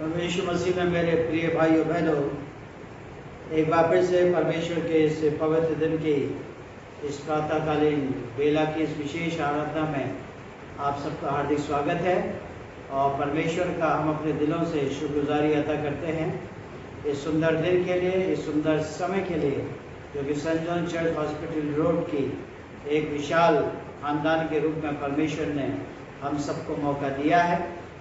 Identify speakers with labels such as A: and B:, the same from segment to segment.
A: परमेश्वर मसीह में मेरे प्रिय भाइयों बहनों, एक बार फिर से परमेश्वर के इस पवित्र दिन की इस प्रातःकालीन बेला की इस विशेष आराधना में आप सबका हार्दिक स्वागत है। और परमेश्वर का हम अपने दिलों से शुक्रगुजारी अदा करते हैं इस सुंदर दिन के लिए, इस सुंदर समय के लिए, जो कि Saint John Church Hospital Road की एक विशाल खानदान के रूप में परमेश्वर ने हम सबको मौका दिया है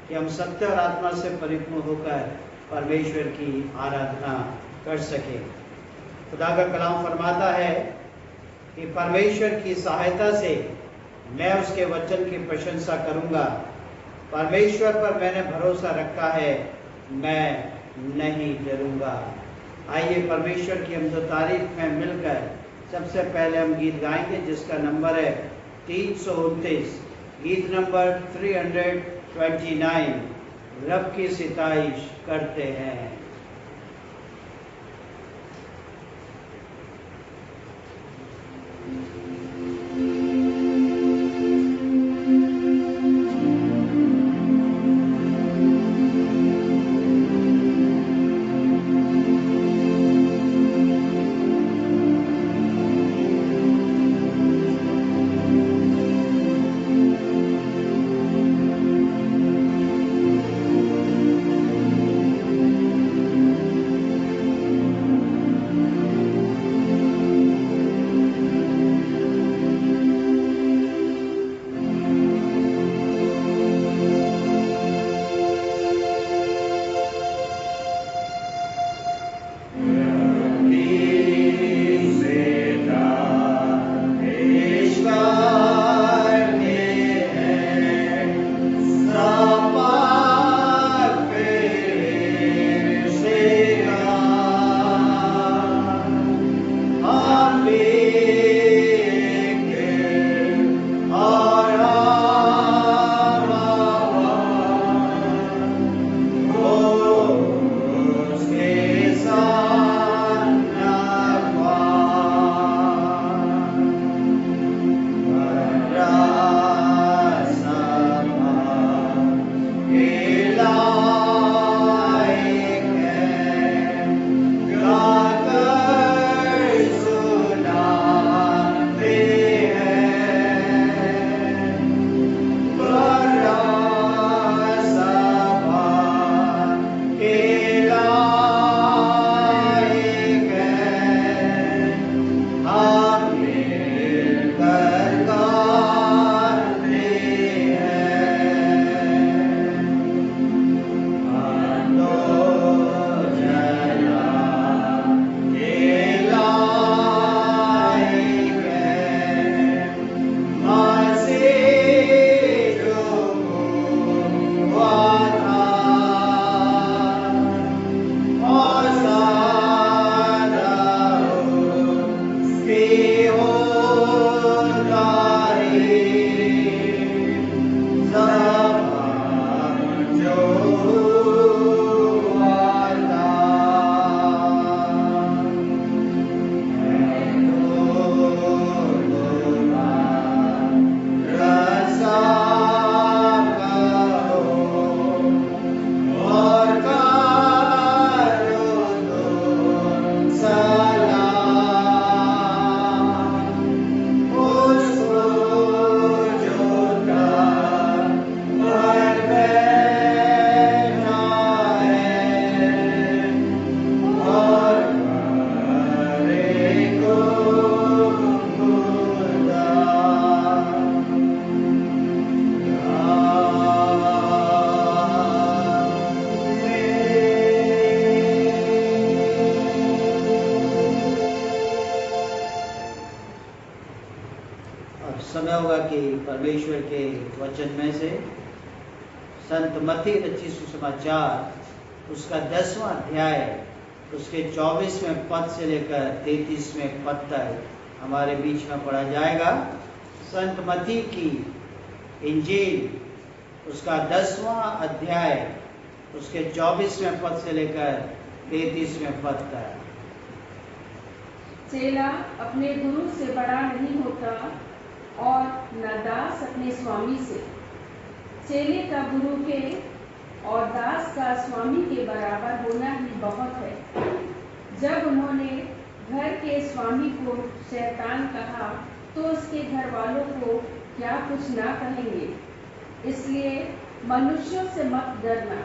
A: कि हम सत्य और आत्मा से परिपूर्ण होकर परमेश्वर की आराधना कर सकें। खुदा का कलाम फरमाता है कि परमेश्वर की सहायता से मैं उसके वचन की प्रशंसा करूंगा। परमेश्वर पर मैंने भरोसा रखा है, मैं नहीं डरूंगा। आइए परमेश्वर की हम तारीफ में मिलकर सबसे पहले हम गीत गाएंगे जिसका नंबर है 329, गीत नंबर 329, रब की सिताइश करते हैं। परमेश्वर के वचन में से संत मत्ती रचित सुसमाचार उसका 10वां अध्याय उसके 24वें पद से लेकर 33वें पद तक हमारे बीच में पढ़ा जाएगा। संत मत्ती की इंजील उसका 10वां अध्याय उसके 24वें पद से लेकर 33वें पद तक।
B: चेला अपने गुरु से बड़ा नहीं होता और न दास अपने स्वामी से। चेले का गुरु के और दास का उसका स्वामी के बराबर होना ही बहुत है। जब उन्होंने घर के स्वामी को शैतान कहा तो उसके घर वालों को क्या कुछ ना कहेंगे। इसलिए मनुष्यों से मत डरना,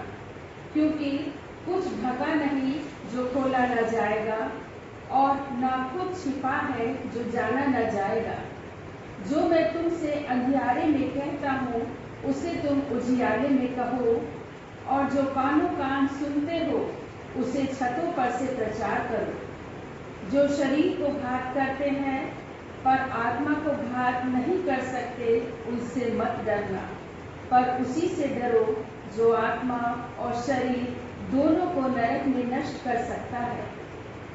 B: क्योंकि कुछ ढका नहीं जो खोला न जाएगा, और न कुछ छिपा है जो जाना न जाएगा। जो मैं तुमसे अंधियारे में कहता हूँ उसे तुम उजियारे में कहो, और जो कानों कान सुनते हो उसे छतों पर से प्रचार करो। जो शरीर को घात करते हैं पर आत्मा को घात नहीं कर सकते, उनसे मत डरना, पर उसी से डरो जो आत्मा और शरीर दोनों को नरक में नष्ट कर सकता है।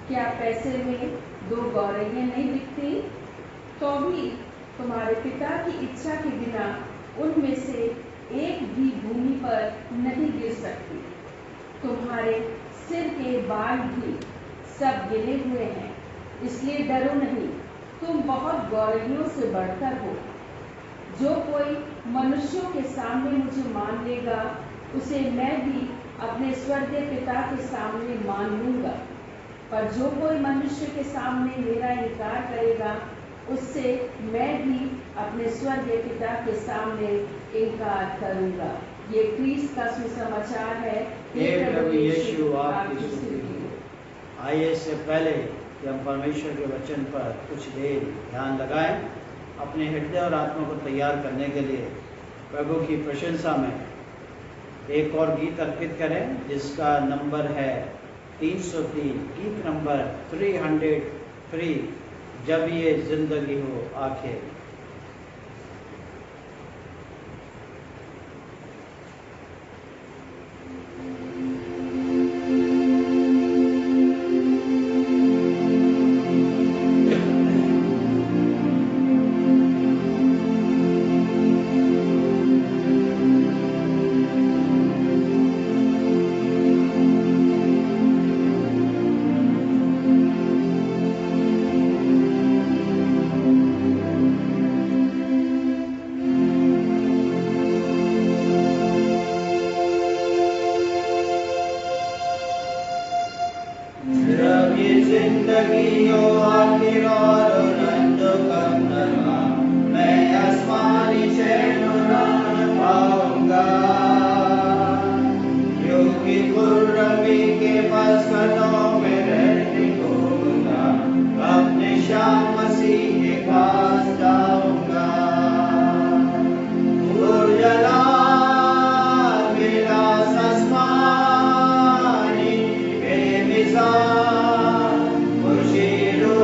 B: क्या पैसे में 2 गौरैयें नहीं दिखती? तो भी तुम्हारे पिता की इच्छा के बिना उनमें से एक भी भूमि पर नहीं गिर सकती। तुम्हारे सिर के बाल भी सब गिने हुए हैं, इसलिए डरो नहीं, तुम बहुत गौरैयों से बढ़कर हो। जो कोई मनुष्यों के सामने मुझे मान लेगा, उसे मैं भी अपने स्वर्गीय पिता के सामने मान लूंगा। पर जो कोई मनुष्य के सामने मेरा इनकार करेगा, उससे मैं भी अपने स्वर्गीय पिता के सामने इनकार करूंगा। ये क्रिस्त का सुसमाचार है।
A: हे प्रभु यीशु, आपकी स्तुति हो। आइए इससे पहले कि हम परमेश्वर के वचन पर कुछ देर ध्यान लगाएं, अपने हृदय और आत्मा को तैयार करने के लिए प्रभु की प्रशंसा में एक और गीत अर्पित करें, जिसका नंबर है 303, गीत नंबर 303, जब ये जिंदगी हो आखिर।
C: Shiru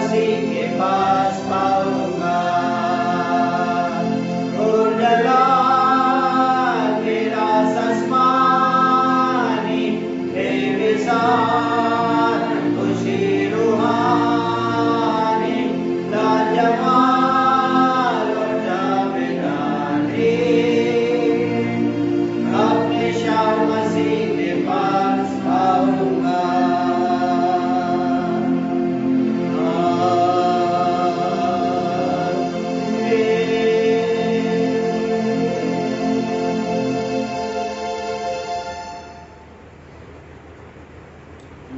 A: मसीह के पास पाऊंगा। उड़ला तेरा सस्मानी बेमिसाल खुशी रूहानी लाजवाब और जावेदानी हमेशा मसीह के पास पाऊंगा।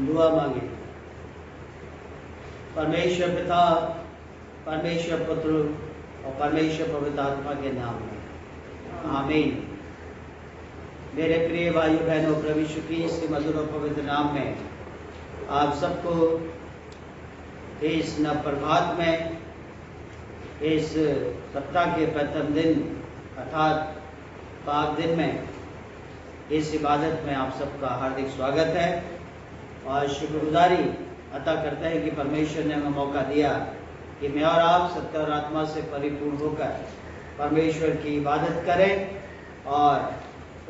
A: दुआ मांगे। परमेश्वर पिता, परमेश्वर पुत्र और परमेश्वर पवित्र आत्मा के नाम में आमीन। मेरे प्रिय भाइयों बहनों, प्रभु यीशु क्रिस्त के मधुर और पवित्र नाम में आप सबको इस नव प्रभात में, इस सप्ताह के प्रथम दिन अर्थात पाक दिन में, इस इबादत में आप सबका हार्दिक स्वागत है और शुक्रगुजारी अता करते हैं कि परमेश्वर ने हमें मौका दिया कि मैं और आप सत्य और आत्मा से परिपूर्ण होकर परमेश्वर की इबादत करें और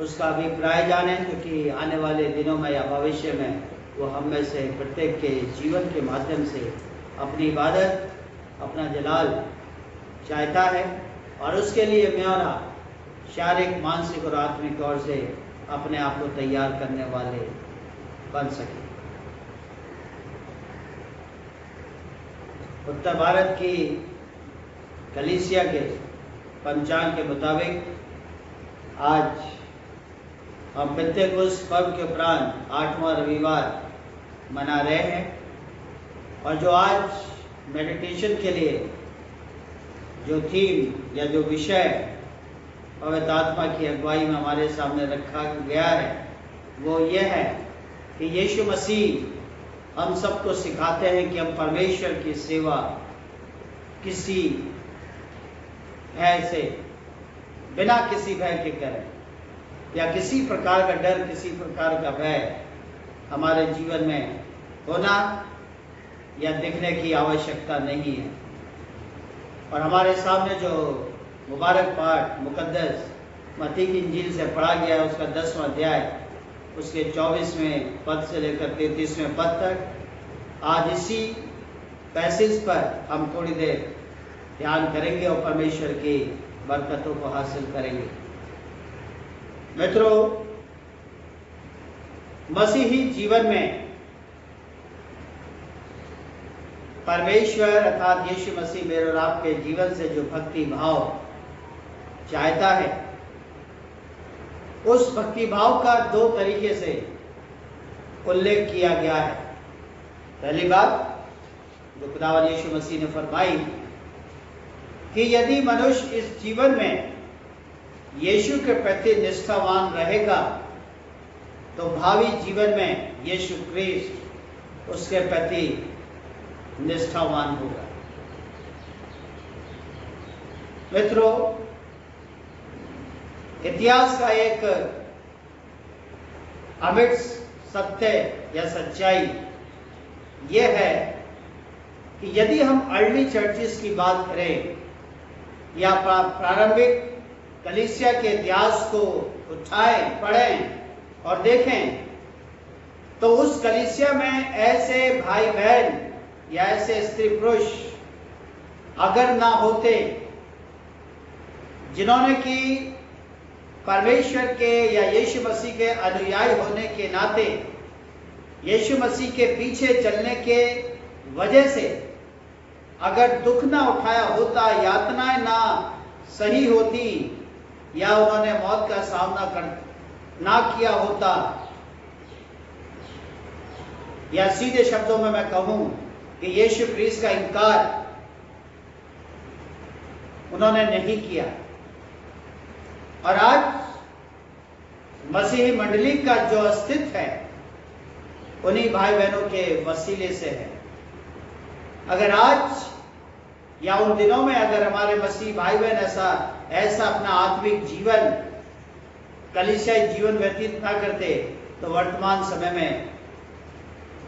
A: उसका अभिप्राय जानें, क्योंकि आने वाले दिनों में या भविष्य में वो हम में से प्रत्येक के जीवन के माध्यम से अपनी इबादत, अपना जलाल चाहता है और उसके लिए मैं और आप शारीरिक, मानसिक और आत्मिक तौर से अपने आप को तैयार करने वाले बन सके। उत्तर भारत की कलीसिया के पंचांग के मुताबिक आज हम पेंतेकोस्त पर्व के उपरांत 8वां रविवार मना रहे हैं और जो आज मेडिटेशन के लिए जो थीम या जो विषय पवित्र आत्मा की अगुवाई में हमारे सामने रखा गया है वो ये है कि यीशु मसीह हम सबको सिखाते हैं कि हम परमेश्वर की सेवा किसी भय से, बिना किसी भय के करें या किसी प्रकार का डर, किसी प्रकार का भय हमारे जीवन में होना या दिखने की आवश्यकता नहीं है। और हमारे सामने जो मुबारक पाठ मुकद्दस मत्ती की इंजील से पढ़ा गया है उसका 10वां अध्याय उसके 24वें पद से लेकर 33वें पद तक, आज इसी पैसेज पर हम थोड़ी देर ध्यान करेंगे और परमेश्वर की बरकतों को हासिल करेंगे। मित्रों, मसीही जीवन में परमेश्वर अर्थात यीशु मसीह मेरे और आपके जीवन से जो भक्ति भाव चाहता है, उस भक्ति भाव का 2 तरीके से उल्लेख किया गया है। पहली बात जो खुदावन यीशु मसीह ने फरमाई कि यदि मनुष्य इस जीवन में यीशु के प्रति निष्ठावान रहेगा तो भावी जीवन में यीशु क्रिस्ट उसके प्रति निष्ठावान होगा। मित्रों, इतिहास का एक अमिट सत्य या सच्चाई यह है कि यदि हम अर्ली चर्चेस की बात करें या प्रारंभिक कलीसिया के इतिहास को उठाएं, पढ़ें और देखें तो उस कलीसिया में ऐसे भाई बहन या ऐसे स्त्री पुरुष अगर ना होते जिन्होंने कि परमेश्वर के या यीशु मसीह के अनुयायी होने के नाते यीशु मसीह के पीछे चलने के वजह से अगर दुख ना उठाया होता, यातनाएं ना सही होती या उन्होंने मौत का सामना ना किया होता, या सीधे शब्दों में मैं कहूं कि यीशु क्रिस्त का इनकार उन्होंने नहीं किया और आज मसीही मंडली का जो अस्तित्व है उन्हीं भाई बहनों के वसीले से है। अगर आज या उन दिनों में अगर हमारे मसीह भाई बहन ऐसा अपना आत्मिक जीवन, कलीसियाई जीवन व्यतीत ना करते तो वर्तमान समय में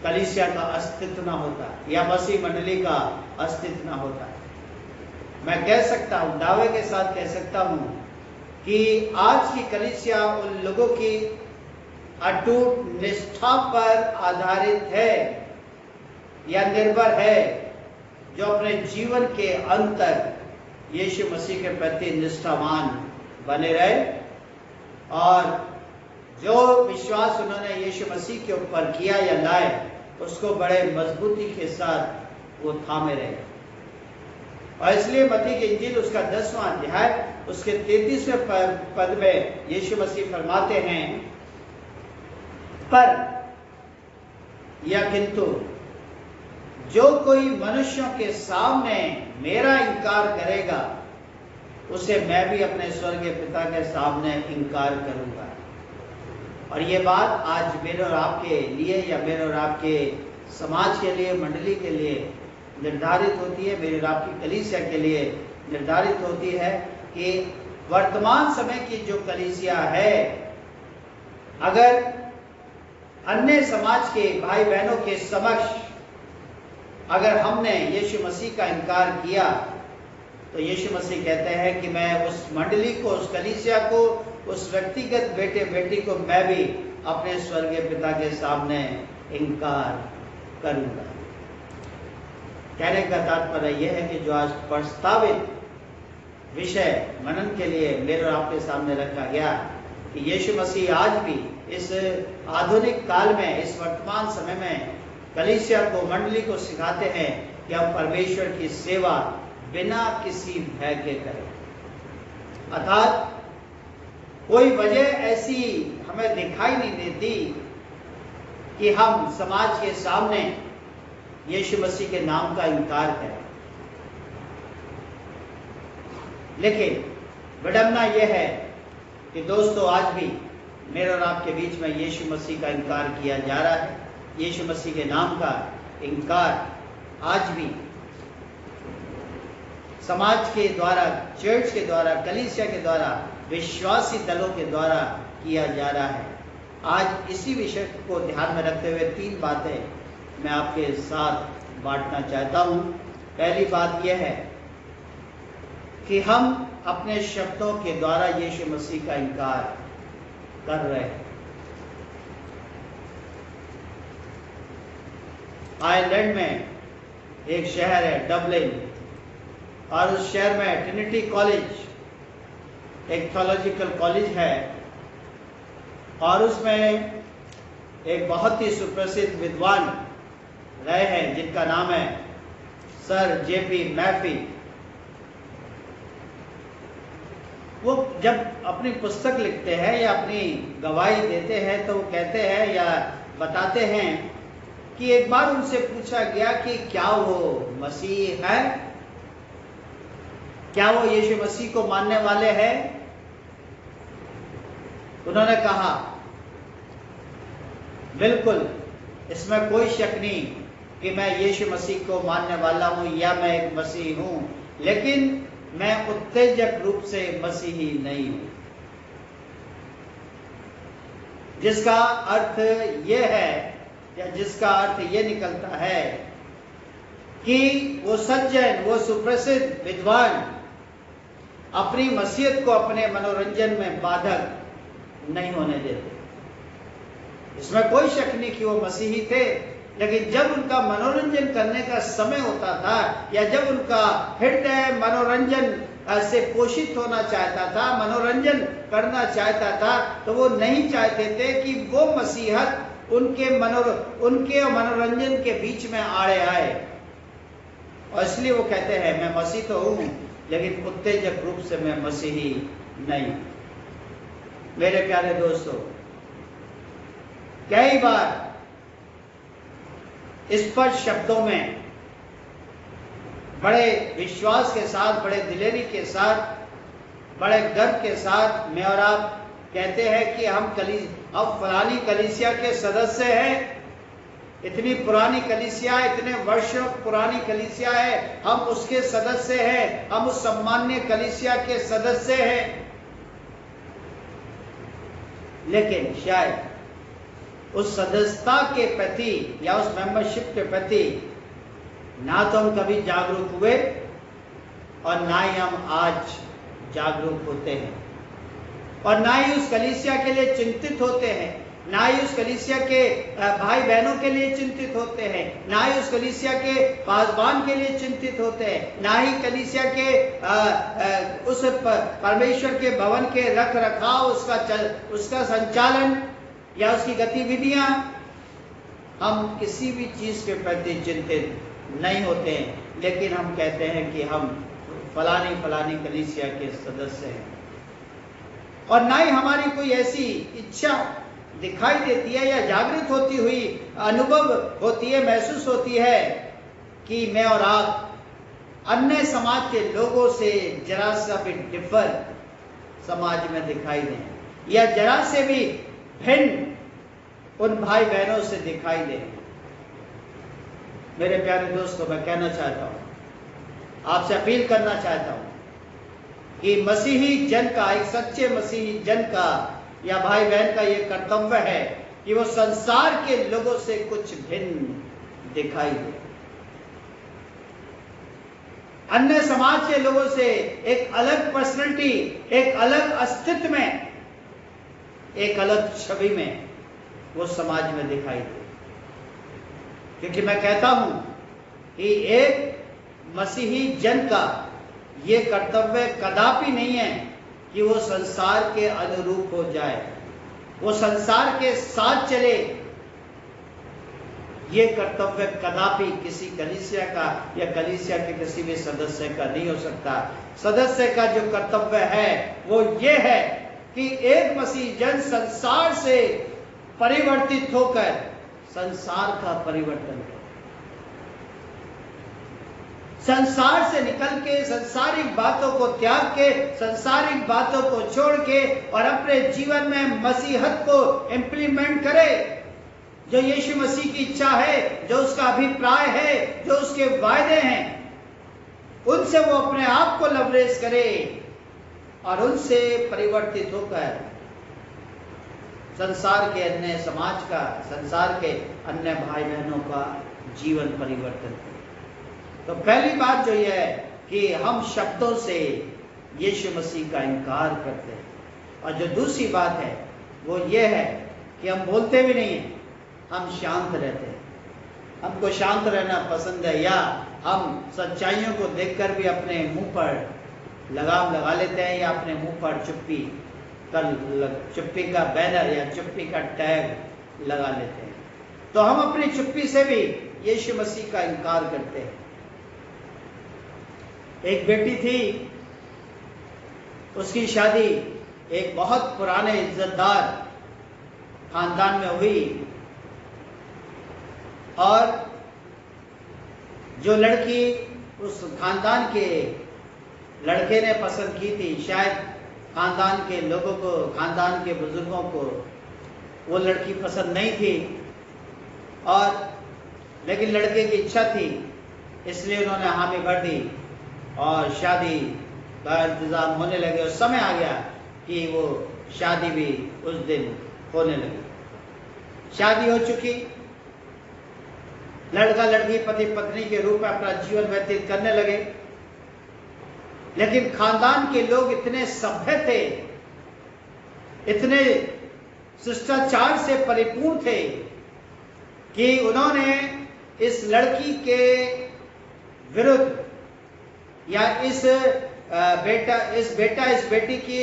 A: कलीसिया का अस्तित्व ना होता या मसीह मंडली का अस्तित्व ना होता। मैं कह सकता हूं, दावे के साथ कह सकता हूं कि आज की कलीसिया उन लोगों की अटूट निष्ठा पर आधारित है या निर्भर है जो अपने जीवन के अंत तक यीशु मसीह के प्रति निष्ठावान बने रहे और जो विश्वास उन्होंने यीशु मसीह के ऊपर किया या लाए उसको बड़े मजबूती के साथ वो थामे रहे। और इसलिए मत्ती की इंजील उसका 10वां अध्याय उसके 33वें पद में यीशु मसीह फरमाते हैं, पर या किंतु जो कोई मनुष्यों के सामने मेरा इनकार करेगा उसे मैं भी अपने स्वर्गीय पिता के सामने इनकार करूंगा। और ये बात आज मेरे और आपके लिए या मेरे और आपके समाज के लिए, मंडली के लिए निर्धारित होती है, मेरे और आपकी कलीसिया के लिए निर्धारित होती है कि वर्तमान समय की जो कलीसिया है, अगर अन्य समाज के भाई बहनों के समक्ष अगर हमने यीशु मसीह का इनकार किया तो यीशु मसीह कहते हैं कि मैं उस मंडली को, उस कलीसिया को, उस व्यक्तिगत बेटे बेटी को मैं भी अपने स्वर्गीय पिता के सामने इनकार करूंगा। कहने का तात्पर्य यह है कि जो आज प्रस्तावित विषय मनन के लिए मेरे और आपके सामने रखा गया कि यीशु मसीह आज भी इस आधुनिक काल में, इस वर्तमान समय में कलीसिया को, मंडली को सिखाते हैं कि हम परमेश्वर की सेवा बिना किसी भय के करें। अर्थात कोई वजह ऐसी हमें दिखाई नहीं देती कि हम समाज के सामने यीशु मसीह के नाम का इनकार करें। लेकिन विडंबना यह है कि दोस्तों आज भी मेरे और आपके बीच में यीशु मसीह का इनकार किया जा रहा है। यीशु मसीह के नाम का इनकार आज भी समाज के द्वारा, चर्च के द्वारा, कलीसिया के द्वारा, विश्वासी दलों के द्वारा किया जा रहा है। आज इसी विषय को ध्यान में रखते हुए 3 बातें मैं आपके साथ बांटना चाहता हूं। पहली बात यह है कि हम अपने शब्दों के द्वारा यीशु मसीह का इनकार कर रहे हैं। आयरलैंड में एक शहर है डबलिन, और उस शहर में ट्रिनिटी कॉलेज एक थियोलॉजिकल कॉलेज है और उसमें एक बहुत ही सुप्रसिद्ध विद्वान रहे हैं जिनका नाम है सर जेपी मैफी। वो जब अपनी पुस्तक लिखते हैं या अपनी गवाही देते हैं तो वो कहते हैं या बताते हैं कि एक बार उनसे पूछा गया कि क्या वो मसीह है, क्या वो यीशु मसीह को मानने वाले हैं। उन्होंने कहा बिल्कुल, इसमें कोई शक नहीं कि मैं यीशु मसीह को मानने वाला हूं या मैं एक मसीह हूं, लेकिन मैं उत्तेजक रूप से मसीही नहीं हूं। जिसका अर्थ यह है या जिसका अर्थ यह निकलता है कि वो सज्जन, वो सुप्रसिद्ध विद्वान अपनी मसीहत को अपने मनोरंजन में बाधक नहीं होने देते। इसमें कोई शक नहीं कि वो मसीही थे, लेकिन जब उनका मनोरंजन करने का समय होता था या जब उनका हृदय मनोरंजन से पोषित होना चाहता था, मनोरंजन करना चाहता था, तो वो नहीं चाहते थे कि वो मसीहत उनके मनोरंजन के बीच में आड़े आए। और इसलिए वो कहते हैं मैं मसीह तो हूं लेकिन उत्तेजक रूप से मैं मसीही नहीं। मेरे प्यारे दोस्तों, कई बार स्पष्ट शब्दों में बड़े विश्वास के साथ, बड़े दिलेरी के साथ, बड़े गर्व के साथ मैं और आप कहते हैं कि हम अब फलानी कलीसिया के सदस्य हैं। इतनी पुरानी कलीसिया, इतने वर्षों पुरानी कलीसिया है, हम उसके सदस्य हैं, हम उस सम्मान्य कलीसिया के सदस्य हैं। लेकिन शायद उस सदस्यता के प्रति या उस मेंबरशिप के प्रति ना तो हम कभी जागरूक हुए और ना ही हम आज जागरूक होते हैं, और ना ही उस कलीसिया के लिए चिंतित होते हैं, ना ही उस कलीसिया के भाई बहनों के लिए चिंतित होते हैं, ना ही उस कलीसिया के पासबान के लिए चिंतित होते हैं, ना ही कलीसिया के उस परमेश्वर के भवन के रख रखाव, उसका संचालन या उसकी गतिविधियां, हम किसी भी चीज के प्रति चिंतित नहीं होते हैं। लेकिन हम कहते हैं कि हम फलानी फलानी कलीसिया के सदस्य हैं, और ना ही हमारी कोई ऐसी इच्छा दिखाई देती है या जागृत होती हुई अनुभव होती है, महसूस होती है कि मैं और आप अन्य समाज के लोगों से जरा सा भी डिफर समाज में दिखाई दें, या जरा से भी भिन्न उन भाई बहनों से दिखाई दें। मेरे प्यारे दोस्तों, मैं कहना चाहता हूं, आपसे अपील करना चाहता हूं कि मसीही जन का, एक सच्चे मसीही जन का या भाई बहन का ये कर्तव्य है कि वो संसार के लोगों से कुछ भिन्न दिखाई दे, अन्य समाज के लोगों से एक अलग पर्सनैलिटी, एक अलग अस्तित्व में, एक अलग छवि में वो समाज में दिखाई दे। क्योंकि मैं कहता हूं कि एक मसीही जन का ये कर्तव्य कदापि नहीं है कि वो संसार के अनुरूप हो जाए, वो संसार के साथ चले। ये कर्तव्य कदापि किसी कलीसिया का या कलीसिया के किसी भी सदस्य का नहीं हो सकता। सदस्य का जो कर्तव्य है वो ये है कि एक मसीह जन संसार से परिवर्तित होकर संसार का परिवर्तन करे, संसार से निकल के, संसारिक बातों को त्याग के, संसारिक बातों को छोड़ के और अपने जीवन में मसीहत को इम्प्लीमेंट करे। जो यीशु मसीह की इच्छा है, जो उसका अभिप्राय है, जो उसके वायदे हैं, उनसे वो अपने आप को लवरेज करे और उनसे परिवर्तित होकर संसार के अन्य समाज का, संसार के अन्य भाई बहनों का जीवन परिवर्तन करे। तो पहली बात जो ये है कि हम शब्दों से यीशु मसीह का इनकार करते हैं, और जो दूसरी बात है वो ये है कि हम बोलते भी नहीं हैं, हम शांत रहते हैं। हमको शांत रहना पसंद है, या हम सच्चाइयों को देखकर भी अपने मुंह पर लगाम लगा लेते हैं, या अपने मुंह पर चुप्पी का बैनर या चुप्पी का टैग लगा लेते हैं। तो हम अपनी चुप्पी से भी यीशु मसीह का इनकार करते हैं। एक बेटी थी, उसकी शादी एक बहुत पुराने इज्जतदार खानदान में हुई, और जो लड़की उस खानदान के लड़के ने पसंद की थी, शायद खानदान के लोगों को, खानदान के बुजुर्गों को वो लड़की पसंद नहीं थी, और लेकिन लड़के की इच्छा थी, इसलिए उन्होंने हामी भर दी और शादी का इंतजाम होने लगे। उस समय आ गया कि वो शादी भी उस दिन होने लगी। शादी हो चुकी, लड़का लड़की पति पत्नी के रूप में अपना जीवन व्यतीत करने लगे, लेकिन खानदान के लोग इतने सभ्य थे, इतने शिष्टाचार से परिपूर्ण थे कि उन्होंने इस लड़की के विरुद्ध या इस बेटी की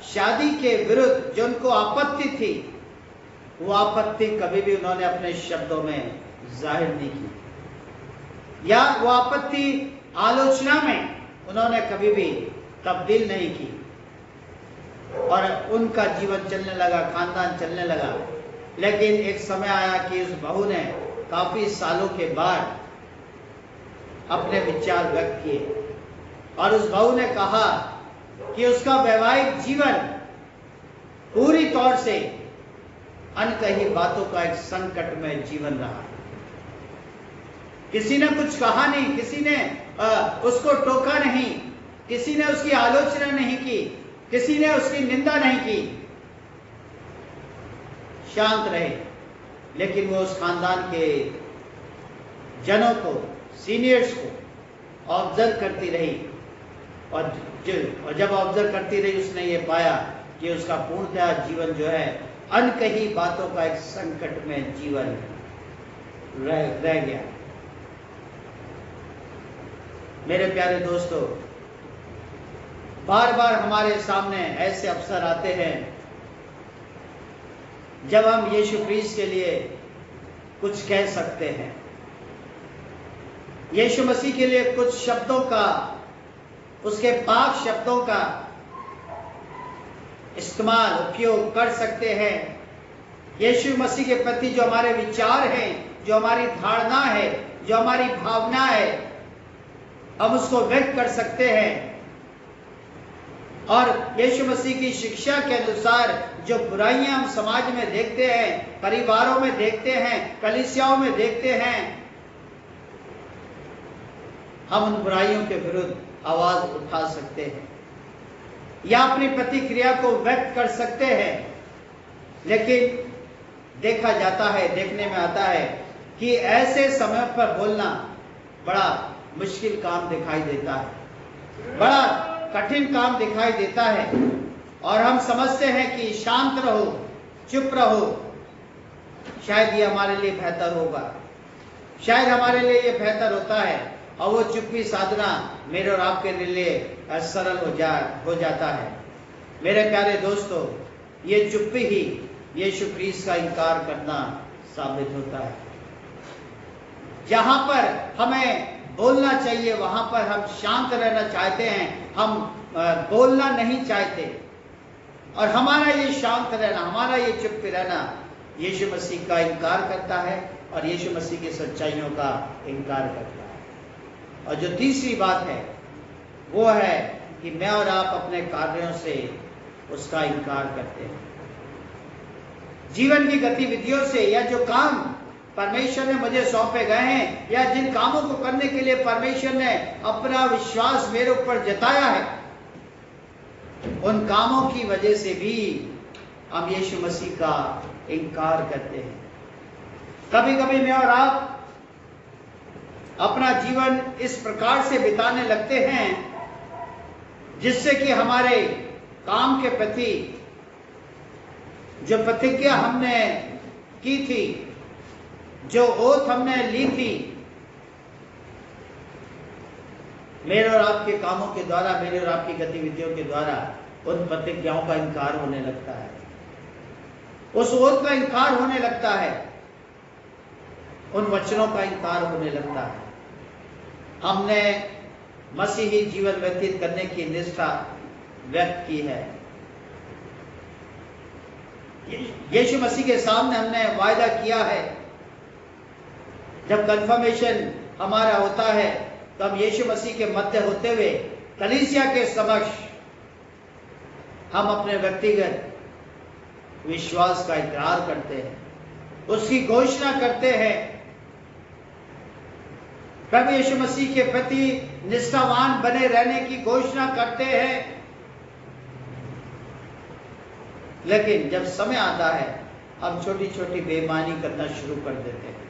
A: शादी के विरुद्ध जो उनको आपत्ति थी, वो आपत्ति कभी भी उन्होंने अपने शब्दों में जाहिर नहीं की, या वो आपत्ति आलोचना में उन्होंने कभी भी तब्दील नहीं की, और उनका जीवन चलने लगा, खानदान चलने लगा। लेकिन एक समय आया कि उस बहू ने काफी सालों के बाद अपने विचार व्यक्त किए, और उस बहू ने कहा कि उसका वैवाहिक जीवन पूरी तौर से अनकही बातों का एक संकट में जीवन रहा। किसी ने कुछ कहा नहीं, किसी ने उसको टोका नहीं, किसी ने उसकी आलोचना नहीं की, किसी ने उसकी निंदा नहीं की। शांत रहे, लेकिन वो उस खानदान के जनों को, सीनियर्स को ऑब्जर्व करती रही, और जब ऑब्जर्व करती रही उसने ये पाया कि उसका पूर्णतः जीवन जो है अनकही बातों का एक संकट में जीवन रह गया। मेरे प्यारे दोस्तों, बार बार हमारे सामने ऐसे अवसर आते हैं जब हम यीशु क्रिस्त के लिए कुछ कह सकते हैं, यीशु मसीह के लिए कुछ शब्दों का, उसके पाक शब्दों का इस्तेमाल, उपयोग कर सकते हैं। यीशु मसीह के प्रति जो हमारे विचार हैं, जो हमारी धारणा है, जो हमारी भावना है, हम उसको व्यक्त कर सकते हैं। और यीशु मसीह की शिक्षा के अनुसार जो बुराइयां हम समाज में देखते हैं, परिवारों में देखते हैं, कलीसियाओं में देखते हैं, हम उन बुराइयों के विरुद्ध आवाज उठा सकते हैं या अपनी प्रतिक्रिया को व्यक्त कर सकते हैं। लेकिन देखा जाता है, देखने में आता है कि ऐसे समय पर बोलना बड़ा मुश्किल काम दिखाई देता है, बड़ा कठिन काम दिखाई देता है, और हम समझते हैं कि शांत रहो, चुप रहो, शायद ये हमारे लिए बेहतर होगा, शायद हमारे लिए ये बेहतर होता है। और वो चुप्पी साधना मेरे और आपके लिए सरल हो जाता है। मेरे प्यारे दोस्तों, ये चुप्पी ही यीशु क्रिस्त का इनकार करना साबित होता है। जहां पर हमें बोलना चाहिए वहां पर हम शांत रहना चाहते हैं, हम बोलना नहीं चाहते, और हमारा ये शांत रहना, हमारा ये चुप रहना यीशु मसीह का इनकार करता है और यीशु मसीह की सच्चाइयों का इनकार करता है। और जो तीसरी बात है वो है कि मैं और आप अपने कार्यों से उसका इनकार करते हैं। जीवन की गतिविधियों से, या जो काम परमेश्वर ने मुझे सौंपे गए हैं, या जिन कामों को करने के लिए परमेश्वर ने अपना विश्वास मेरे ऊपर जताया है, उन कामों की वजह से भी हम यीशु मसीह का इनकार करते हैं। कभी कभी मैं और आप अपना जीवन इस प्रकार से बिताने लगते हैं जिससे कि हमारे काम के प्रति जो प्रतिज्ञा हमने की थी, जो ओथ हमने ली थी, मेरे और आपके कामों के द्वारा, मेरे और आपकी गतिविधियों के द्वारा उन प्रतिज्ञाओं का इनकार होने लगता है, उस ओथ का इनकार होने लगता है, उन वचनों का इनकार होने लगता है। हमने मसीही जीवन व्यतीत करने की निष्ठा व्यक्त की है। यीशु मसीह के सामने हमने वायदा किया है। जब कन्फर्मेशन हमारा होता है तो हम यीशु मसीह के मध्य होते हुए कलीसिया के समक्ष हम अपने व्यक्तिगत विश्वास का इकरार करते हैं, उसकी घोषणा करते हैं, प्रभु यीशु मसीह के प्रति निष्ठावान बने रहने की घोषणा करते हैं। लेकिन जब समय आता है हम छोटी छोटी बेईमानी करना शुरू कर देते हैं,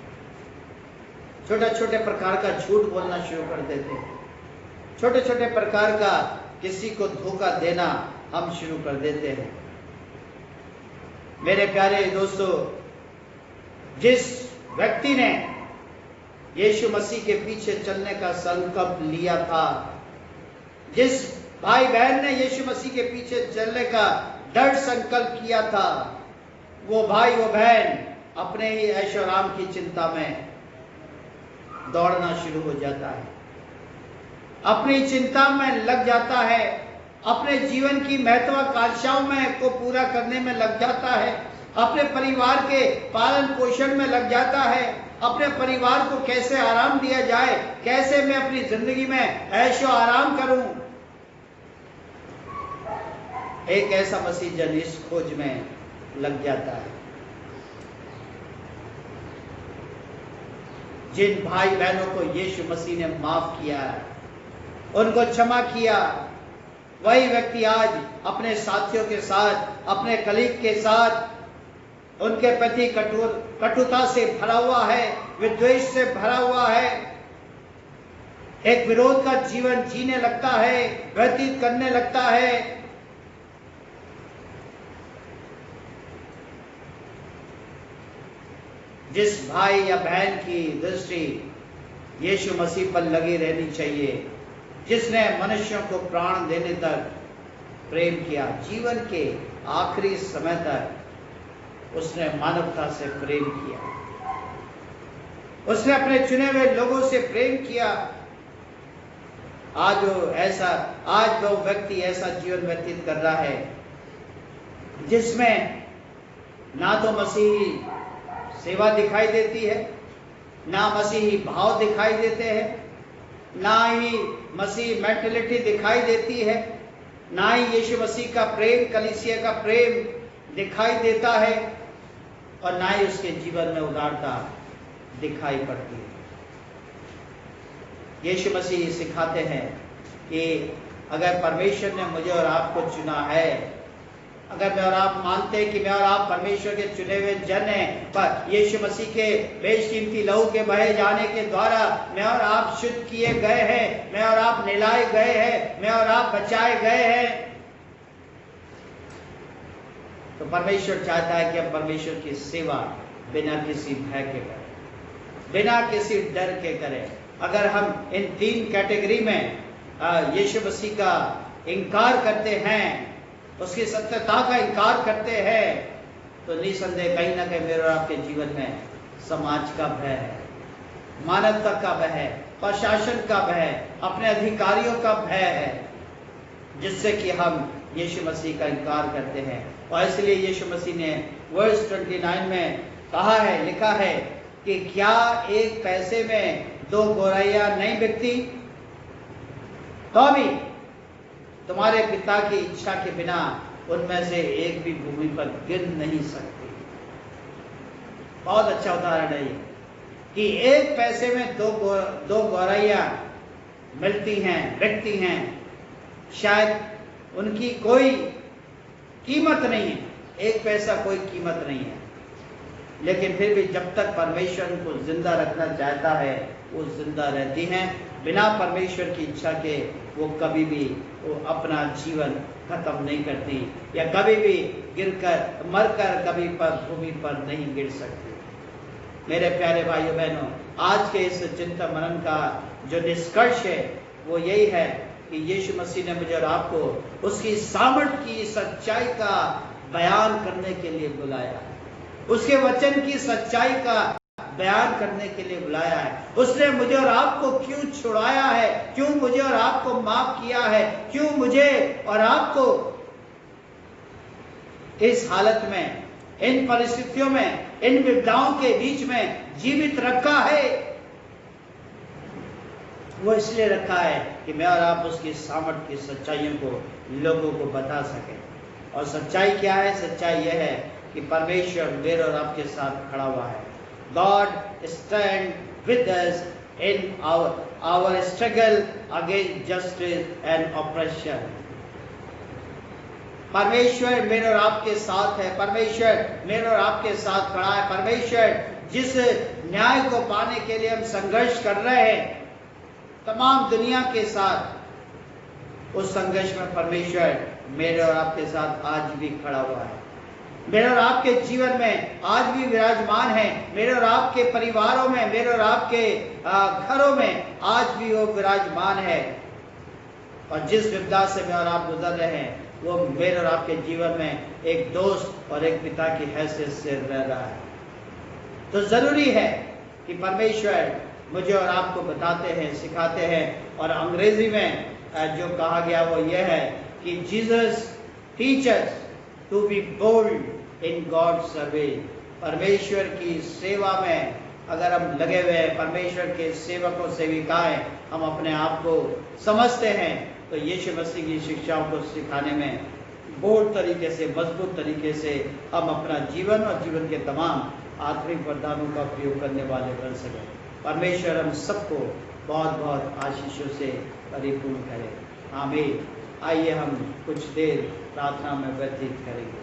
A: छोटे छोटे प्रकार का झूठ बोलना शुरू कर देते हैं, छोटे छोटे प्रकार का किसी को धोखा देना हम शुरू कर देते हैं। मेरे प्यारे दोस्तों, जिस व्यक्ति ने यीशु मसीह के पीछे चलने का संकल्प लिया था, जिस भाई बहन ने यीशु मसीह के पीछे चलने का दृढ़ संकल्प किया था, वो भाई वो बहन अपने ही ऐशो आराम की चिंता में दौड़ना शुरू हो जाता है, अपनी चिंता में लग जाता है, अपने जीवन की महत्वाकांक्षाओं में को पूरा करने में लग जाता है, अपने परिवार के पालन पोषण में लग जाता है, अपने परिवार को कैसे आराम दिया जाए, कैसे मैं अपनी जिंदगी में ऐशो आराम करूं। एक ऐसा मसीह जन इस खोज में लग जाता है। जिन भाई बहनों को यीशु मसीह ने माफ किया, उनको क्षमा किया, वही व्यक्ति आज अपने साथियों के साथ, अपने कलीग के साथ उनके प्रति कटुता से भरा हुआ है, विद्वेष से भरा हुआ है, एक विरोध का जीवन जीने लगता है, व्यतीत करने लगता है। जिस भाई या बहन की दृष्टि यीशु मसीह पर लगी रहनी चाहिए, जिसने मनुष्यों को प्राण देने तक प्रेम किया, जीवन के आखिरी समय तक उसने मानवता से प्रेम किया, उसने अपने चुने हुए लोगों से प्रेम किया। आज वो व्यक्ति ऐसा जीवन व्यतीत कर रहा है जिसमें ना तो मसीही सेवा दिखाई देती है, ना मसीही भाव दिखाई देते हैं, ना ही मसीही मेंटलिटी दिखाई देती है, ना ही यीशु मसीह का प्रेम, कलीसिया का प्रेम दिखाई देता है, और ना ही उसके जीवन में उदारता दिखाई पड़ती है। यीशु मसीह सिखाते हैं कि अगर परमेश्वर ने मुझे और आपको चुना है, अगर मैं और आप मानते हैं कि मैं और आप परमेश्वर के चुने हुए जन हैं, पर यीशु मसीह के बेशकीमती लहू के बहे जाने के द्वारा मैं और आप शुद्ध किए गए हैं, मैं और आप निलाए गए हैं, मैं और आप बचाए गए हैं, तो परमेश्वर चाहता है कि हम परमेश्वर की सेवा बिना किसी भय के करें, बिना किसी डर के करें। अगर हम इन तीन कैटेगरी में यीशु मसीह का इनकार करते हैं, उसकी सत्यता का इनकार करते हैं, तो निसंदेह कहीं ना कहीं मेरे और आपके जीवन में समाज का भय है, मानवता का भय है, प्रशासन का भय है, अपने अधिकारियों का भय है, जिससे कि हम यीशु मसीह का इनकार करते हैं। और इसलिए यीशु मसीह ने वर्स 29 में कहा है, लिखा है कि क्या एक पैसे में 2 गौरैया नहीं बिकती? तो भी तुम्हारे पिता की इच्छा के बिना उनमें से एक भी भूमि पर गिर नहीं सकती। बहुत अच्छा उदाहरण है ये कि एक पैसे में 2 गौरैया मिलती हैं, बिकती हैं, शायद उनकी कोई कीमत नहीं है, एक पैसा कोई कीमत नहीं है, लेकिन फिर भी जब तक परमेश्वर उनको जिंदा रखना चाहता है वो जिंदा रहती हैं। बिना परमेश्वर की इच्छा के वो कभी भी वो अपना जीवन खत्म नहीं करती, या कभी भी गिरकर मरकर कभी पर भूमि पर नहीं गिर सकती। मेरे प्यारे भाइयों बहनों, आज के इस चिंतन मनन का जो निष्कर्ष है वो यही है कि यीशु मसीह ने मुझे और आपको उसकी सामर्थ की सच्चाई का बयान करने के लिए बुलाया, उसके वचन की सच्चाई का बयान करने के लिए बुलाया है। उसने मुझे और आपको क्यों छुड़ाया है, क्यों मुझे और आपको माफ किया है, क्यों मुझे और आपको इस हालत में, इन परिस्थितियों में, इन विपदाओं के बीच में जीवित रखा है, वो इसलिए रखा है कि मैं और आप उसकी सामर्थ की सच्चाइयों को लोगों को बता सकें। और सच्चाई क्या है? सच्चाई यह है कि परमेश्वर मेरे और आपके साथ खड़ा हुआ है। God stand with us in our struggle against justice and oppression. परमेश्वर मेरे और आपके साथ है, परमेश्वर मेरे और आपके साथ खड़ा है। परमेश्वर जिस न्याय को पाने के लिए हम संघर्ष कर रहे हैं तमाम दुनिया के साथ, उस संघर्ष में परमेश्वर मेरे और आपके साथ आज भी खड़ा हुआ है, मेरे और आपके जीवन में आज भी विराजमान है, मेरे और आपके परिवारों में, मेरे और आपके घरों में आज भी वो विराजमान है। और जिस विपदा से मैं और आप गुजर रहे हैं वो मेरे और आपके जीवन में एक दोस्त और एक पिता की हैसियत से रह रहा है। तो जरूरी है कि परमेश्वर मुझे और आपको बताते हैं, सिखाते हैं। और अंग्रेजी में जो कहा गया वो यह है कि Jesus teachers to be bold in God's service. परमेश्वर की सेवा में अगर हम लगे हुए हैं, परमेश्वर के सेवकों सेविकाएं हम अपने आप को समझते हैं, तो यीशु मसीह की शिक्षाओं को सिखाने में बोल्ड तरीके से, मजबूत तरीके से हम अपना जीवन और जीवन के तमाम आत्मिक वरदानों का उपयोग करने वाले बन सकें। परमेश्वर हम सबको बहुत बहुत आशीषों से परिपूर्ण करे। आमीन। आइए हम कुछ देर प्रार्थना में व्यतीत करेंगे।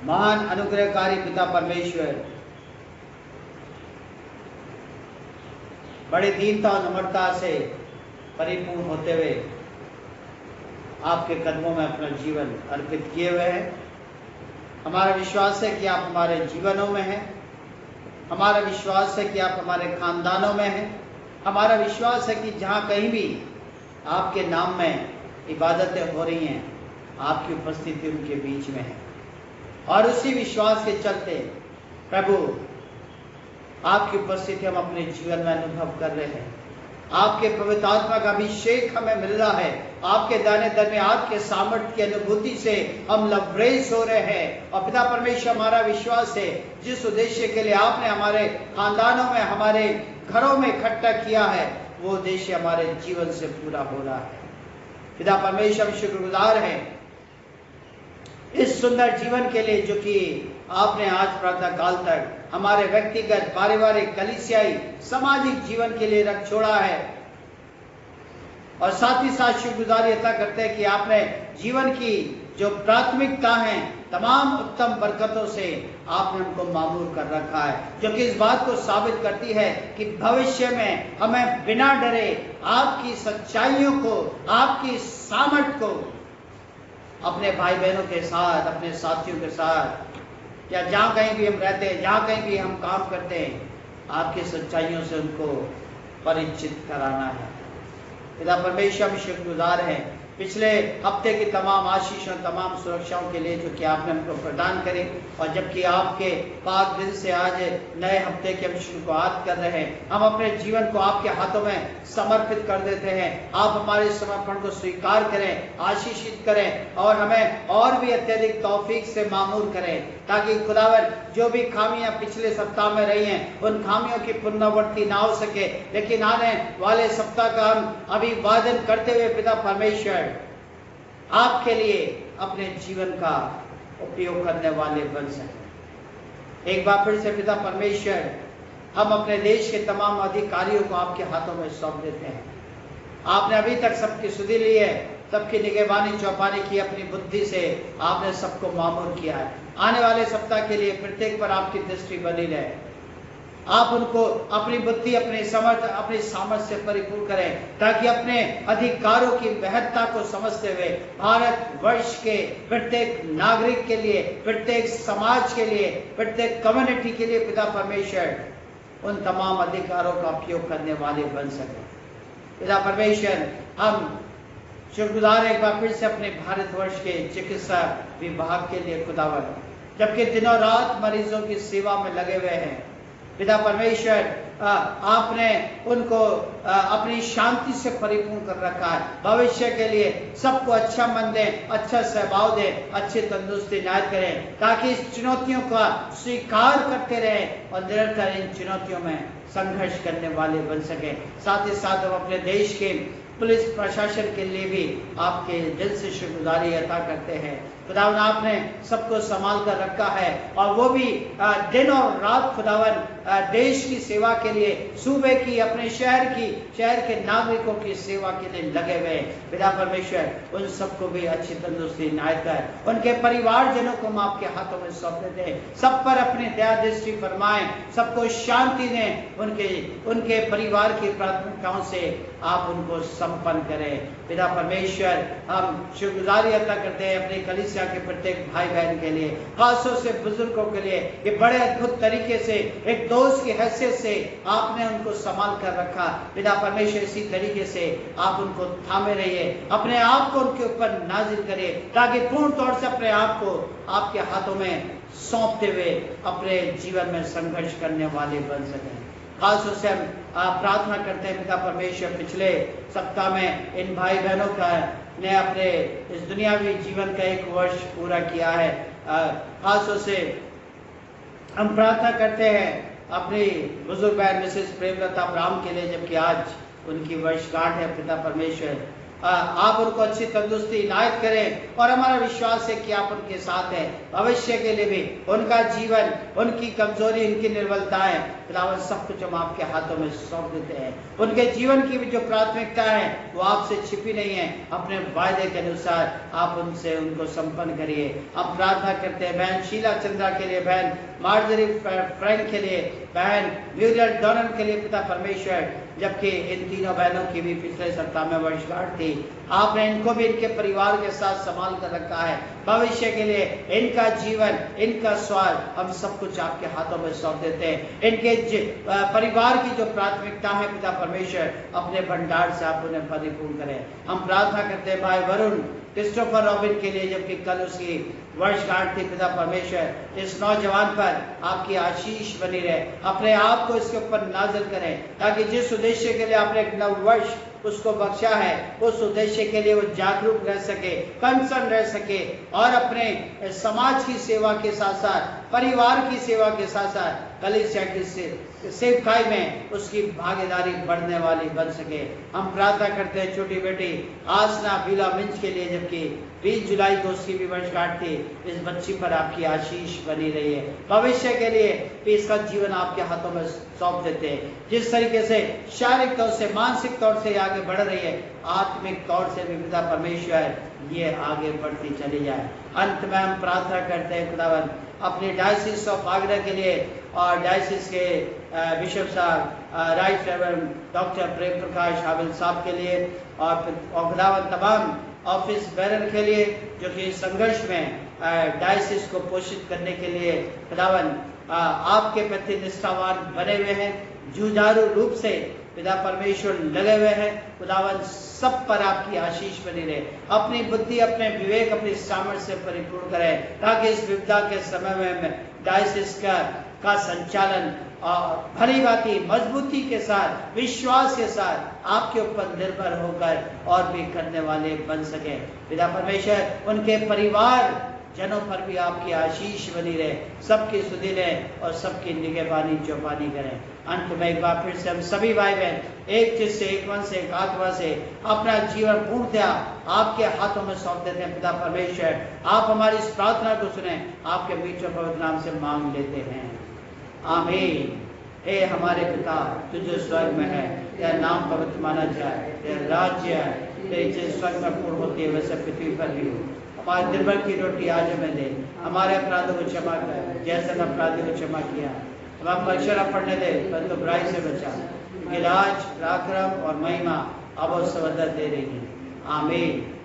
A: महान अनुग्रहकारी पिता परमेश्वर, बड़े दीनता और नम्रता से परिपूर्ण होते हुए आपके कदमों में अपना जीवन अर्पित किए हुए हैं। हमारा विश्वास है कि आप हमारे जीवनों में हैं। हमारा विश्वास है कि आप हमारे खानदानों में हैं। हमारा विश्वास है कि जहाँ कहीं भी आपके नाम में इबादतें हो रही हैं, आपकी उपस्थिति उनके बीच में है। और उसी विश्वास के चलते प्रभु, आपकी उपस्थिति हम अपने जीवन में अनुभव कर रहे हैं। आपके पवित्र आत्मा का अभिषेक हमें मिल रहा है। आपके दाने दरमियान आपके सामर्थ्य की अनुभूति से हम लवरेज हो रहे हैं। और पिता परमेश्वर, हमारा विश्वास है जिस उद्देश्य के लिए आपने हमारे खानदानों में, हमारे घरों में इकट्ठा किया है, वो उद्देश्य हमारे जीवन से पूरा हो रहा है। पिता परमेश्वर, हम शुक्रगुजार हैं इस सुंदर जीवन के लिए जो कि आपने आज प्रातः काल तक हमारे व्यक्तिगत, पारिवारिक, कलीसियाई, सामाजिक जीवन के लिए रख छोड़ा है। और साथ ही साथ शुक्रगुजारी अता करते हैं कि आपने जीवन की जो प्राथमिकता है, तमाम उत्तम बरकतों से आपने हमको मामूर कर रखा है, जो कि इस बात को साबित करती है कि भविष्य में हमें बिना डरे आपकी सच्चाइयों को, आपकी सामर्थ को अपने भाई बहनों के साथ, अपने साथियों के साथ, या जहाँ कहीं भी हम रहते हैं, जहाँ कहीं भी हम काम करते हैं, आपकी सच्चाइयों से उनको परिचित कराना है। पिता परमेश्वर, हम शुक्रगुजार हैं पिछले हफ्ते की तमाम आशीषों, तमाम सुरक्षाओं के लिए जो कि आपने हमको प्रदान करे। और जबकि आपके पाक दिल से आज नए हफ्ते के हम शुरुआत कर रहे हैं, हम अपने जीवन को आपके हाथों में समर्पित कर देते हैं। आप हमारे समर्पण को स्वीकार करें, आशीषित करें और हमें और भी अत्यधिक तौफीक से मामूर करें, ताकि खुदावन जो भी खामियां पिछले सप्ताह में रही हैं, उन खामियों की पुनरावृत्ति ना हो सके, लेकिन आने वाले सप्ताह का हम अभिवादन करते हुए पिता परमेश्वर आपके लिए अपने जीवन का उपयोग करने वाले बन सके। एक बार फिर से पिता परमेश्वर, हम अपने देश के तमाम अधिकारियों को आपके हाथों में सौंप देते हैं। आपने अभी तक सबकी सुधि ली है, सबकी निगहबानी चौपानी की, अपनी बुद्धि से आपने सबको मामूर किया है। आने वाले सप्ताह के लिए प्रत्येक पर आपकी दृष्टि बनी रहे। आप उनको अपनी बुद्धि, अपनी समझ, अपनी सामर्थ्य से परिपूर्ण करें, ताकि अपने अधिकारों की महत्ता को समझते हुए भारत वर्ष के प्रत्येक नागरिक के लिए, प्रत्येक समाज के लिए, प्रत्येक कम्युनिटी के लिए पिता परमेश्वर उन तमाम अधिकारों का उपयोग करने वाले बन सके। पिता परमेश्वर, हम शुक्रगुजार एक बार फिर से अपने भारतवर्ष के चिकित्सा विभाग के लिए खुदावन, जबकि दिनों रात मरीजों की सेवा में लगे हुए हैं। पिता परमेश्वर, आपने उनको अपनी शांति से परिपूर्ण कर रखा है। भविष्य के लिए सबको अच्छा मन दें, अच्छा स्वभाव दें, अच्छी तंदुरुस्ती नायत करें, ताकि इस चुनौतियों का स्वीकार करते रहें और निरंतर इन चुनौतियों में संघर्ष करने वाले बन सके। साथ ही साथ हम अपने देश के पुलिस प्रशासन के लिए भी आपके दिल से शुक्रगुजारी अता करते हैं। खुदावन, आपने सबको संभाल कर रखा है और वो भी दिन और रात खुदावन देश की सेवा के लिए, सूबे की, अपने शहर के नागरिकों की सेवा के लिए लगे हुए। पिता परमेश्वर, उन सबको भी अच्छी तंदुरुस्ती नायत कर, उनके परिवारजनों को हम आपके हाथों में सौंप देते हैं। सब पर अपनी दया दृष्टि फरमाएं, सबको शांति दें, उनके परिवार की प्राथमिकताओं से आप उनको संपन्न करें। पिता परमेश्वर, हम शुक्रगुजारी अदा करते हैं अपने कलीसिया के प्रत्येक भाई बहन के लिए, खासतौर से बुजुर्गों के लिए। ये बड़े अद्भुत तरीके से एक दोस्त की हैसियत से आपने उनको संभाल कर रखा। पिता परमेश्वर, इसी तरीके से आप उनको थामे रहिए, अपने आप को उनके ऊपर नाजिल करिए, ताकि पूर्ण तौर से अपने आप को आपके हाथों में सौंपते हुए अपने जीवन में संघर्ष करने वाले बन सकें। खासतौर से हम प्रार्थना करते हैं पिता परमेश्वर, पिछले सप्ताह में इन भाई बहनों का ने अपने इस दुनियावी जीवन का एक वर्ष पूरा किया है। खासतौर से हम प्रार्थना करते हैं अपनी बुजुर्ग बहन मिसेस प्रेमलता ब्राह्म के लिए, जबकि आज उनकी वर्षगांठ है। पिता परमेश्वर, आप उनको अच्छी तंदुरुस्ती इनायत करें और हमारा विश्वास है कि आप उनके साथ हैं। भविष्य के लिए भी उनका जीवन, उनकी कमजोरी, उनकी निर्बलताएं, खुदावन सब कुछ हम आपके हाथों में सौंप देते हैं। उनके जीवन की भी जो प्राथमिकता है वो आपसे छिपी नहीं है। अपने वायदे के अनुसार आप उनसे उनको संपन्न करिए। हम प्रार्थना करते हैं बहन शीला चंद्रा के लिए, बहन मार्जरी फ्रैंक के लिए, बहन म्यूरियल डॉनन के लिए पिता परमेश्वर, जबकि इन तीनों बहनों की भी पिछले सप्ताह में वर्षगांठ थी। आपने इनको भी इनके परिवार के साथ संभाल कर रखा है। भविष्य के लिए इनका जीवन, इनका स्वाद, हम सब कुछ आपके हाथों में सौंप देते हैं। इनके परिवार की जो प्राथमिकता है पिता परमेश्वर, अपने भंडार से आप उन्हें परिपूर्ण करें। हम प्रार्थना करते हैं भाई वरुण क्रिस्टोफर रॉबिन के लिए, जबकि कल उसकी वर्षगांठ थी। पिता परमेश्वर इस नौजवान पर आपकी आशीष बनी रहे। अपने आप को इसके ऊपर नाज़िल करें ताकि जिस उद्देश्य के लिए आपने एक नव वर्ष उसको बख्शा है, उस उद्देश्य के लिए वो जागरूक रह सके, कंसर्न रह सके और अपने समाज की सेवा के साथ साथ, परिवार की सेवा के साथ साथ कलीसिया की सेवकाई में उसकी भागीदारी बढ़ने वाली बन सके। हम प्रार्थना करते हैं छोटी बेटी आसना बीला मिंज के लिए, जबकि 20 जुलाई को उसकी भी वर्षगांठ थी। इस बच्ची पर आपकी आशीष बनी रही है। भविष्य के लिए भी इसका जीवन आपके हाथों में सौंप देते हैं। जिस तरीके से शारीरिक तौर से, मानसिक तौर से आगे बढ़ रही है, आत्मिक तौर से भी पिता परमेश्वर ये आगे बढ़ती चली जाए। अंत में हम प्रार्थना करते हैं खुदावन अपने डायसिस ऑफ आगरा के लिए और डायसिस के बिशप साहब right reverend doctor Prem Prakash हाबिल साहब के लिए और खुदावन तमाम ऑफिस बैरर के लिए जो कि संघर्ष में डायसिस को पोषित करने के लिए खुदावन आपके प्रति निष्ठावान बने हुए हैं, जुझारू रूप से पिता परमेश्वर लगे हुए हैं। खुदावन सब पर आपकी आशीष बनी रहे। अपनी बुद्धि, अपने विवेक, अपनी सामर्थ्य से परिपूर्ण करें ताकि इस विपदा के समय में डायसिस का संचालन भली भांति मजबूती के साथ, विश्वास के साथ आपके ऊपर निर्भर होकर और भी करने वाले बन सके। पिता परमेश्वर उनके परिवार जनों पर भी आपकी आशीष बनी रहे, सबकी सुधि लें और सबकी निगहबानी चौपानी करें। अंत में एक बार फिर से हम सभी भाई बहन एक चित्त से, एक मन से, एक आत्मा से अपना जीवन पूर्णतया आपके हाथों में सौंप देते हैं। पिता परमेश्वर आप हमारी इस प्रार्थना को सुने, आपके मीठे पवित्र नाम से मांग लेते हैं, आमीन। हे हमारे पिता तू जो स्वर्ग में है, तेरा नाम पवित्र माना जाए, तेरा राज्य है, तेरी इच्छा स्वर्ग में पूर्ण होती है वैसे पृथ्वी पर भी हो। हमारे दिन भर की रोटी आज हमें दे, हमारे अपराधों को क्षमा कर जैसे हम अपराधी को क्षमा किया। हम परीक्षा न पढ़ने दे परंतु बुराई से बचा, क्योंकि राज, पराक्रम और महिमा अब और सवदा दे रही है, आमीन।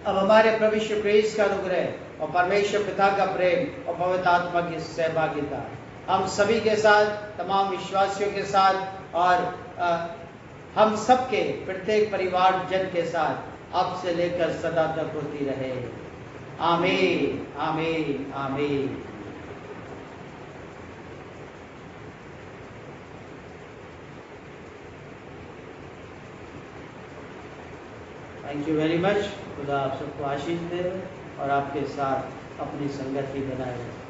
A: अब हमारे प्रभु यीशु मसीह का अनुग्रह और परमेश्वर पिता का प्रेम और पवित्र आत्मा की सहभागिता हम सभी के साथ, तमाम विश्वासियों के साथ और हम सबके प्रत्येक परिवार जन के साथ अब से लेकर सदा तक होती रहे, आमीन, आमीन, आमीन। Thank you very much. खुदा आप सबको आशीष दे और आपके साथ अपनी संगति बनाए रहे।